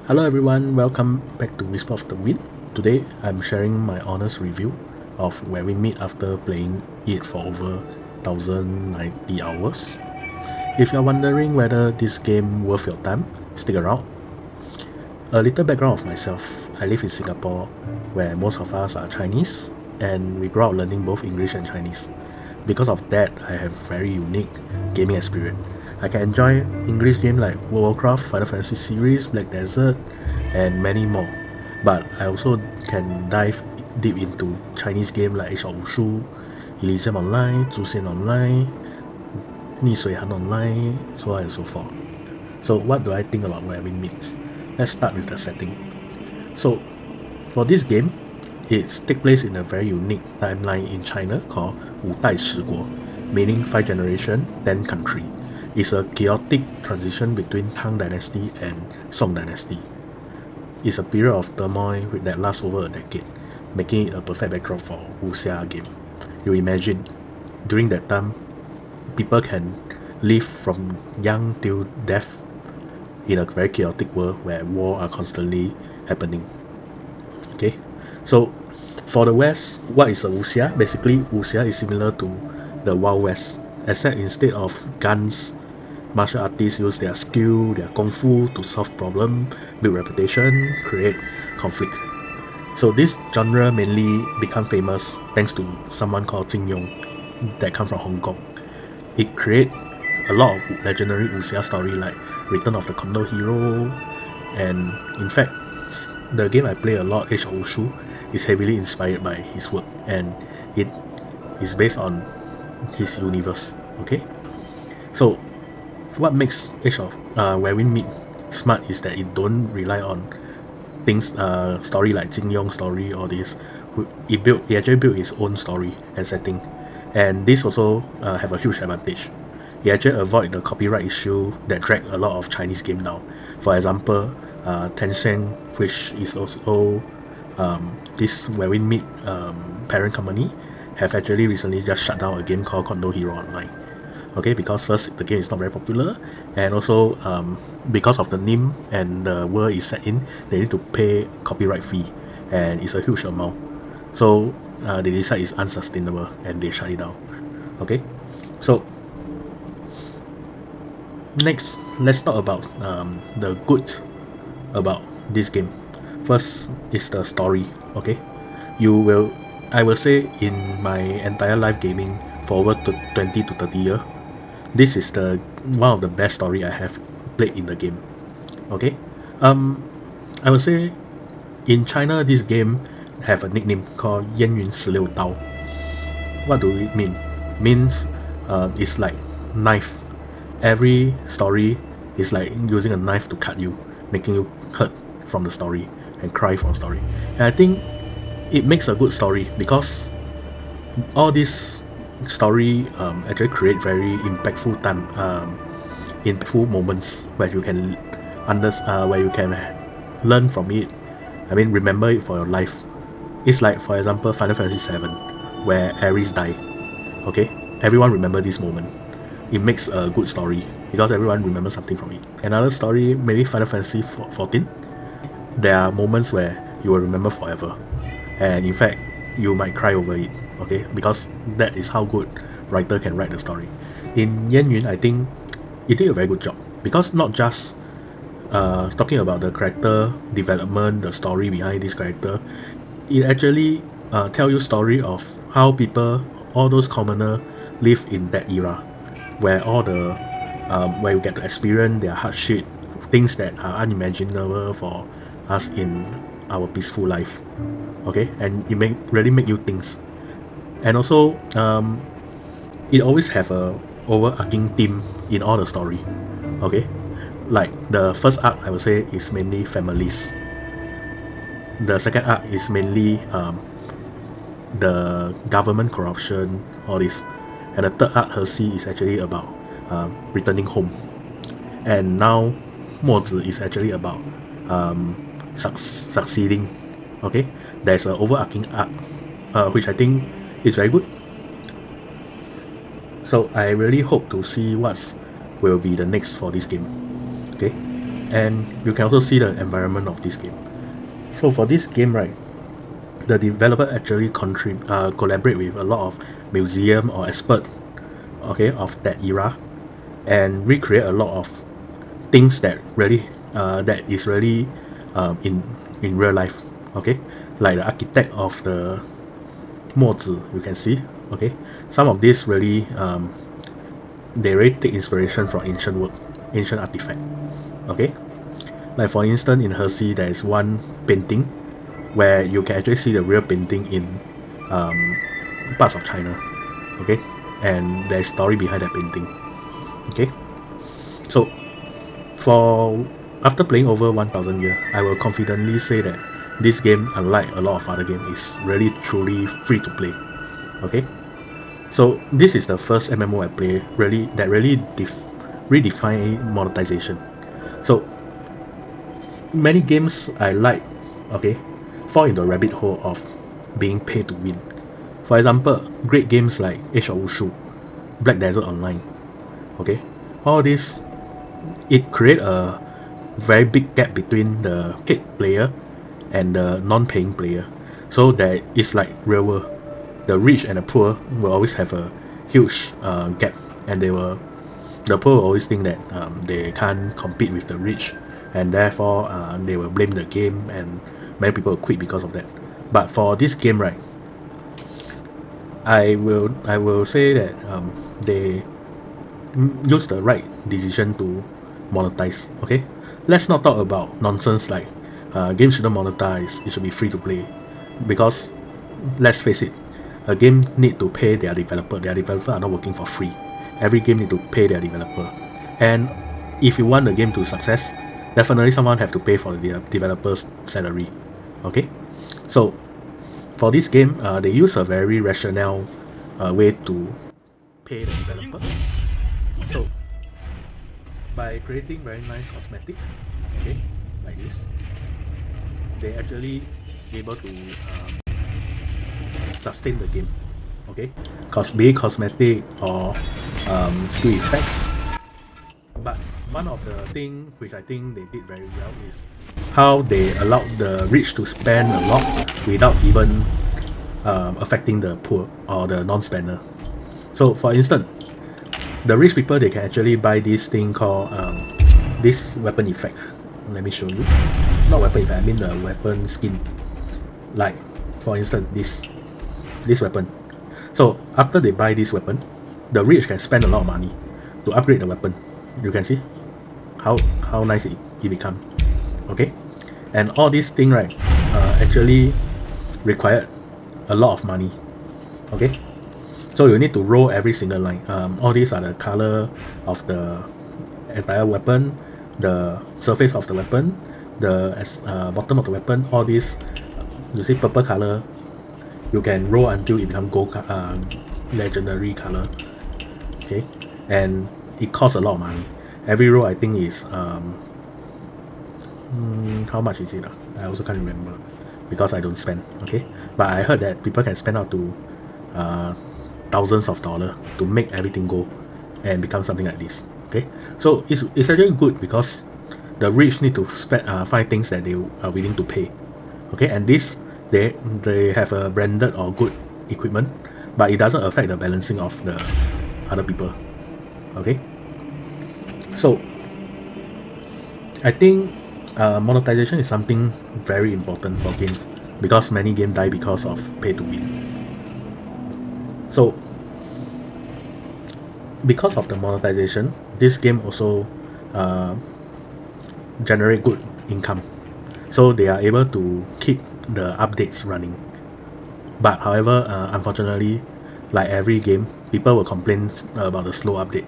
Hello everyone, welcome back to Whisper of the Wind. Today I'm sharing my honest review of Where We Meet after playing it for over 1090 hours. If you're wondering whether this game worth your time, stick around. A little background of myself. I live in Singapore where most of us are Chinese and we grow up learning both English and Chinese. Because of that, I have very unique gaming experience. I can enjoy English games like World of Warcraft, Final Fantasy series, Black Desert, and many more. But I also can dive deep into Chinese games like Age of Wushu, Elysium Online, Zhuxian Online, 逆水寒 Online, so on and so forth. So what do I think about where we meet? Let's start with the setting. So for this game, it takes place in a very unique timeline in China called 五代十国, meaning 5 generation, 10 country. It's a chaotic transition between Tang Dynasty and Song Dynasty. It's a period of turmoil that lasts over a decade, making it a perfect backdrop for wuxia game. You imagine, during that time, people can live from young till death in a very chaotic world where war are constantly happening. Okay, so for the West, what is a wuxia? Basically, wuxia is similar to the Wild West, except instead of guns, martial artists use their skill, their kung fu to solve problem, build reputation, create conflict. So this genre mainly become famous thanks to someone called Jin Yong that come from Hong Kong. It create a lot of legendary wuxia story like Return of the Condor Hero, and in fact, the game I play a lot, Age of Wushu, is heavily inspired by his work, and it is based on his universe. Okay, so what makes Age of Where We Meet smart is that it don't rely on things story like Jin Yong story or this. It actually built its own story and setting, and this also have a huge advantage. It actually avoid the copyright issue that drag a lot of Chinese game down. For example, Tencent, which is also this Where We Meet parent company, have actually recently just shut down a game called Condor Hero Online. Okay, because first the game is not very popular, and also because of the name and the world is set in, they need to pay copyright fee, and it's a huge amount. So they decide it's unsustainable and they shut it down. Okay, so next let's talk about the good about this game. First is the story. Okay, you will I will say in my entire life gaming for over 20 to 30 years, this is the one of the best story I have played in the game. Okay, I would say in China this game have a nickname called 烟云16刀. What do it mean? Means it's like knife. Every story is like using a knife to cut you, making you hurt from the story and cry from story. And I think it makes a good story because all this story actually create very impactful moments where you can where you can learn from it. I mean, remember it for your life. It's like, for example, Final Fantasy 7, where Ares died. Okay, everyone remember this moment. It makes a good story because everyone remembers something from it. Another story, maybe Final Fantasy 14. There are moments where you will remember forever, and in fact, you might cry over it. Okay, because that is how good writer can write the story. In Yan Yun, I think it did a very good job because not just talking about the character development, the story behind this character, it actually tell you story of how people, all those commoner, live in that era, where all the where you get to experience their hardship, things that are unimaginable for us in our peaceful life. Okay, and it may really make you think. And also, it always have a overarching theme in all the story. Okay, like the first arc I would say is mainly families. The second arc is mainly the government corruption, all this, and the third arc Hershey is actually about returning home, and now Mozi is actually about succeeding. Okay, there's an overarching arc which I think is very good. So I really hope to see what will be the next for this game. Okay, And you can also see the environment of this game. So for this game, right, the developer actually collaborate with a lot of museum or expert, okay, of that era, and recreate a lot of things that really that is really in real life, okay, like the architect of the 墨子, you can see, okay, some of these really they really take inspiration from ancient work, ancient artifact, okay. Like for instance, in Hershey, there is one painting where you can actually see the real painting in parts of China, okay, and there's story behind that painting, okay. So for after playing over 1000 years, I will confidently say that this game, unlike a lot of other games, is really truly free to play, okay. So this is the first MMO I play really redefine monetization. So many games I like, okay, fall into the rabbit hole of being pay to win. For example, great games like Age of Wushu, Black Desert Online, okay, all this, it create a very big gap between the paid player and the non-paying player. So that it's like real world. The rich and the poor will always have a huge gap, and the poor will always think that they can't compete with the rich, and therefore they will blame the game, and many people will quit because of that. But for this game, right, I will say that they use the right decision to monetize. Okay, let's not talk about nonsense like games shouldn't monetize. It should be free to play, because let's face it, a game need to pay their developer. Their developer are not working for free. Every game need to pay their developer, and if you want the game to success, definitely someone have to pay for the developer's salary. Okay, so for this game, they use a very rational way to pay the developer. So by creating very nice cosmetic, okay, like this, they actually able to sustain the game, okay, cause be it cosmetic or skill effects. But one of the thing which I think they did very well is how they allowed the rich to spend a lot without even affecting the poor or the non-spender. So for instance, the rich people, they can actually buy this thing called this weapon effect. Let me show you. Not weapon effect, I mean the weapon skin. Like for instance, this weapon. So after they buy this weapon, the rich can spend a lot of money to upgrade the weapon. You can see how nice it become. Okay, and all these thing, right, actually required a lot of money. Okay, so you need to roll every single line. All these are the color of the entire weapon, the surface of the weapon, the bottom of the weapon. All these, you see purple color, you can roll until it become gold legendary color. Okay, and it costs a lot of money. Every roll I think is how much is it? I also can't remember because I don't spend. Okay, but I heard that people can spend up to thousands of dollars to make everything go and become something like this. Okay, so it's actually good because the rich need to find things that they are willing to pay. Okay, and this they have a branded or good equipment, but it doesn't affect the balancing of the other people. Okay, so I think monetization is something very important for games, because many games die because of pay to win. So because of the monetization, this game also generate good income, so they are able to keep the updates running. But however, unfortunately, like every game, people will complain about the slow update,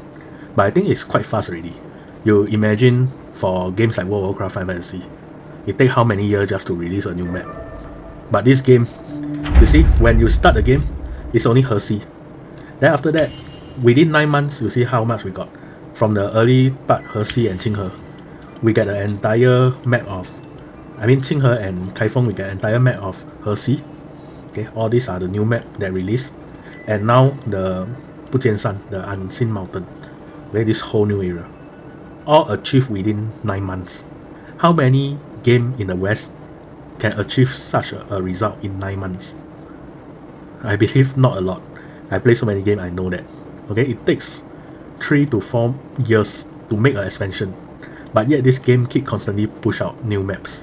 but I think it's quite fast already. You imagine for games like World of Warcraft 5 Fantasy, it takes how many years just to release a new map? But this game, you see, when you start the game, it's only Hershey. Then after that, within 9 months, you see how much we got. From the early part, Hershey and Qinghe, we get an entire map of, I mean Qinghe and Kaifeng, we get an entire map of Hershey. Okay, all these are the new map that released. And now the Bujianshan, the Unseen Mountain, okay, this whole new area, all achieved within 9 months. How many game in the West can achieve such a result in 9 months? I believe not a lot. I play so many games, I know that. Okay, it takes 3 to 4 years to make an expansion, but yet this game keep constantly push out new maps.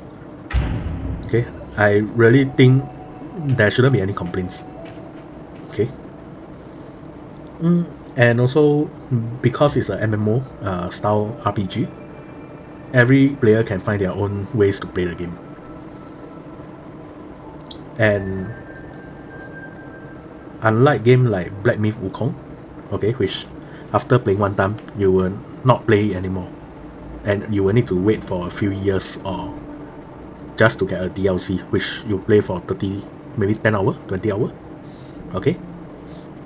Okay, I really think there shouldn't be any complaints. Okay, and also because it's a MMO style RPG, every player can find their own ways to play the game. And unlike game like Black Myth Wukong, okay, which after playing one time you will not play anymore, and you will need to wait for a few years or just to get a DLC which you play for 30, maybe 10 hours, 20 hours. Okay,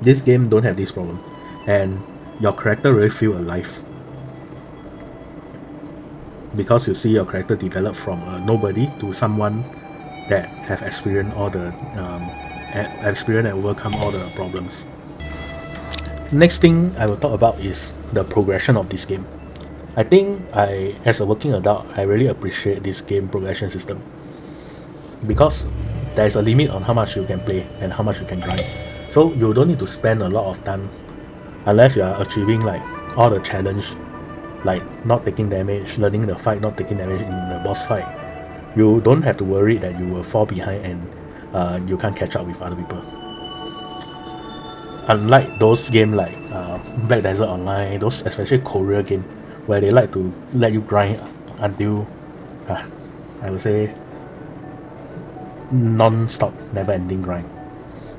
this game don't have this problem, and your character really feel alive because you see your character develop from a nobody to someone that have experienced all the experience and overcome all the problems. Next thing I will talk about is the progression of this game. I think as a working adult, I really appreciate this game progression system because there is a limit on how much you can play and how much you can grind. So you don't need to spend a lot of time unless you are achieving like all the challenge, like not taking damage, learning the fight, not taking damage in the boss fight. You don't have to worry that you will fall behind and you can't catch up with other people. Unlike those games like Black Desert Online, those especially Korea game where they like to let you grind until I would say non-stop, never-ending grind.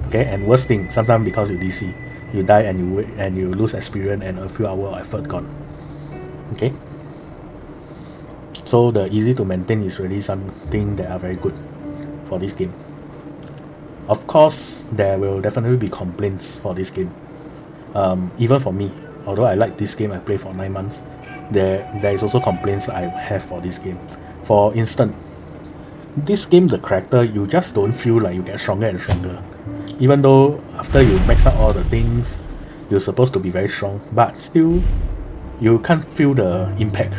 Okay, and worst thing, sometimes because you DC, you die and you lose experience and a few hours of effort gone. Okay, so the easy to maintain is really something that are very good for this game. Of course, there will definitely be complaints for this game. Even for me, although I like this game, I play for 9 months. There is also complaints I have for this game. For instance, this game, the character, you just don't feel like you get stronger and stronger. Even though after you max out all the things, you're supposed to be very strong, but still, you can't feel the impact.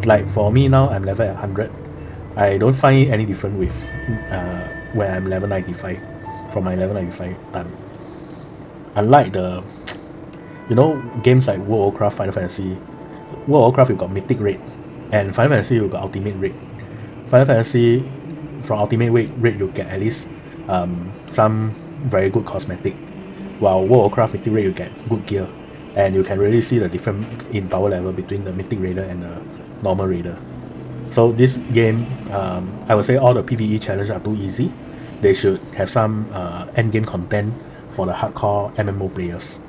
Like for me now, I'm level at 100. I don't find any different with when I'm level 95 from my level 95 time. Unlike the games like World of Warcraft, Final Fantasy. World of Warcraft you got Mythic Raid, and Final Fantasy you got Ultimate Raid. Final Fantasy from Ultimate Raid you get at least some very good cosmetic, while World of Warcraft Mythic Raid you get good gear, and you can really see the difference in power level between the Mythic Raider and the normal Raider. So this game, I would say all the PvE challenges are too easy. They should have some endgame content for the hardcore MMO players.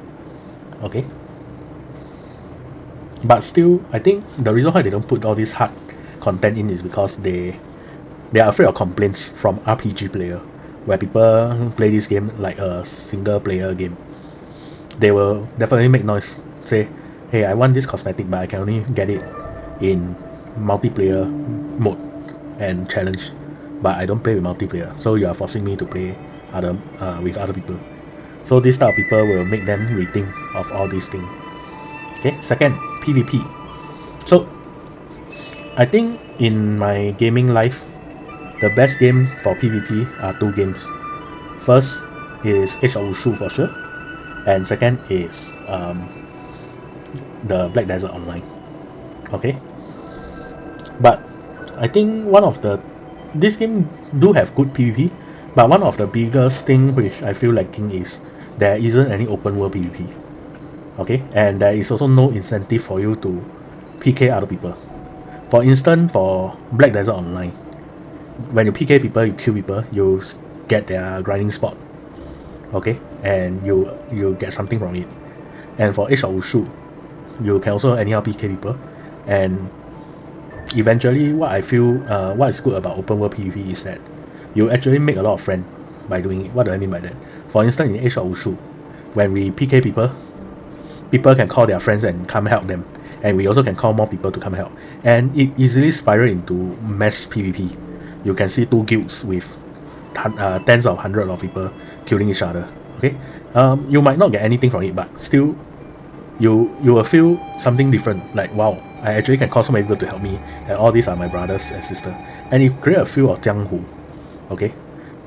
Okay. But still, I think the reason why they don't put all this hard content in is because they are afraid of complaints from RPG player, where people play this game like a single player game. They will definitely make noise, say, hey, I want this cosmetic, but I can only get it in multiplayer mode and challenge, but I don't play with multiplayer, so you are forcing me to play with other people. So this type of people will make them rethink of all these things. Okay, second, PvP. So I think in my gaming life, the best game for PvP are 2 games. First is Age of Wushu for sure, and second is the Black Desert Online. Okay, but I think this game do have good PvP, but one of the biggest thing which I feel lacking is there isn't any open world PvP. Okay, and there is also no incentive for you to PK other people. For instance, for Black Desert Online, when you PK people, you kill people, you get their grinding spot. Okay, and you get something from it. And for Age of Wushu, you can also anyhow PK people, and eventually what I feel what is good about open world PvP is that you actually make a lot of friends by doing it. What do I mean by that? For instance, in Age of Wushu, when we PK people can call their friends and come help them, and we also can call more people to come help, and it easily spiral into mass PvP. You can see 2 guilds with tens of hundreds of people killing each other. Okay, you might not get anything from it, but still you will feel something different, like wow, I actually can call so many people to help me, and all these are my brothers and sister. And you create a feel of Jianghu. Okay,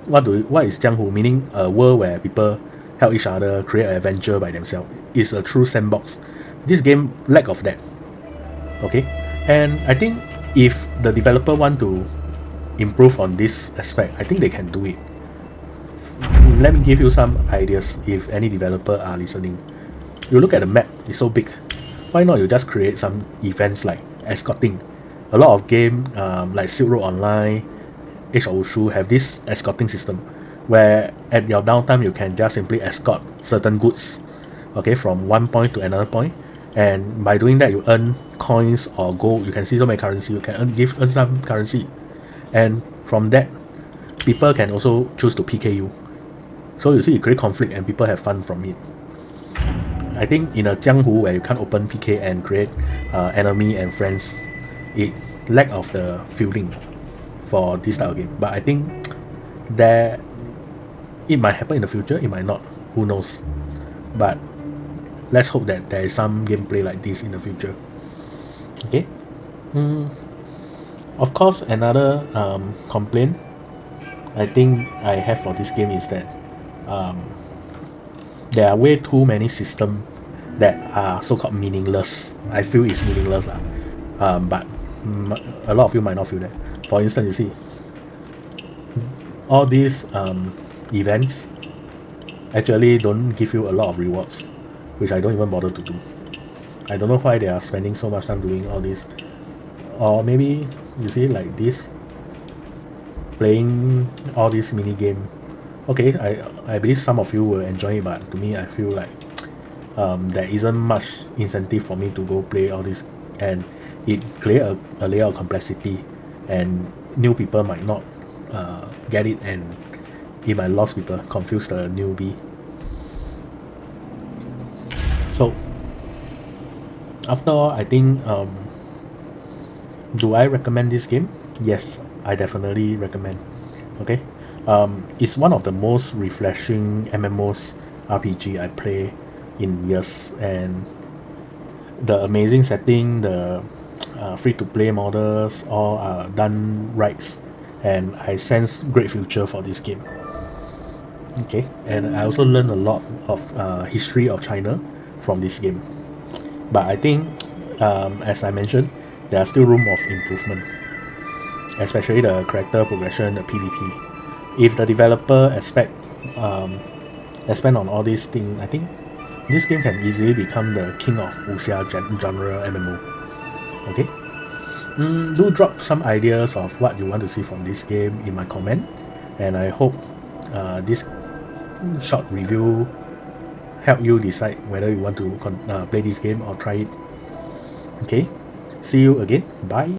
what is Jianghu? Meaning a world where people help each other, create an adventure by themselves. It's a true sandbox. This game lack of that. Okay, and I think if the developer want to improve on this aspect, I think they can do it. Let me give you some ideas if any developer are listening. You look at the map, it's so big. Why not you just create some events like escorting? A lot of game like Silk Road Online, Age of Wushu have this escorting system where at your downtime you can just simply escort certain goods, okay, from one point to another point, and by doing that you earn coins or gold. You can see so many currency. You can earn some currency, and from that people can also choose to PK you. So you see, it create conflict and people have fun from it. I think in a Jianghu where you can't open PK and create enemy and friends, it lack of the feeling for this type of game. But I think that it might happen in the future, it might not. Who knows? But let's hope that there is some gameplay like this in the future. Okay. Of course, another complaint I think I have for this game is that there are way too many systems that are so-called meaningless. I feel it's meaningless lah. But a lot of you might not feel that. For instance, you see, all these events actually don't give you a lot of rewards, which I don't even bother to do. I don't know why they are spending so much time doing all this. Or maybe you see like this, playing all this mini game. Okay, I believe some of you will enjoy it, but to me I feel like there isn't much incentive for me to go play all this, and it create a layer of complexity, and new people might not get it, and it might lost people, confuse the newbie. So after all, I think do I recommend this game? Yes, I definitely recommend. Okay, it's one of the most refreshing MMOs RPG I play in years, and the amazing setting, the free-to-play models, all are done right, and I sense great future for this game. Okay, and I also learned a lot of history of China from this game. But I think, as I mentioned, there are still room of improvement, especially the character progression, the PvP. If the developer expand on all these things, I think this game can easily become the king of wuxia genre MMO. Okay, do drop some ideas of what you want to see from this game in my comment, and I hope this short review help you decide whether you want to play this game or try it. Okay, see you again. Bye.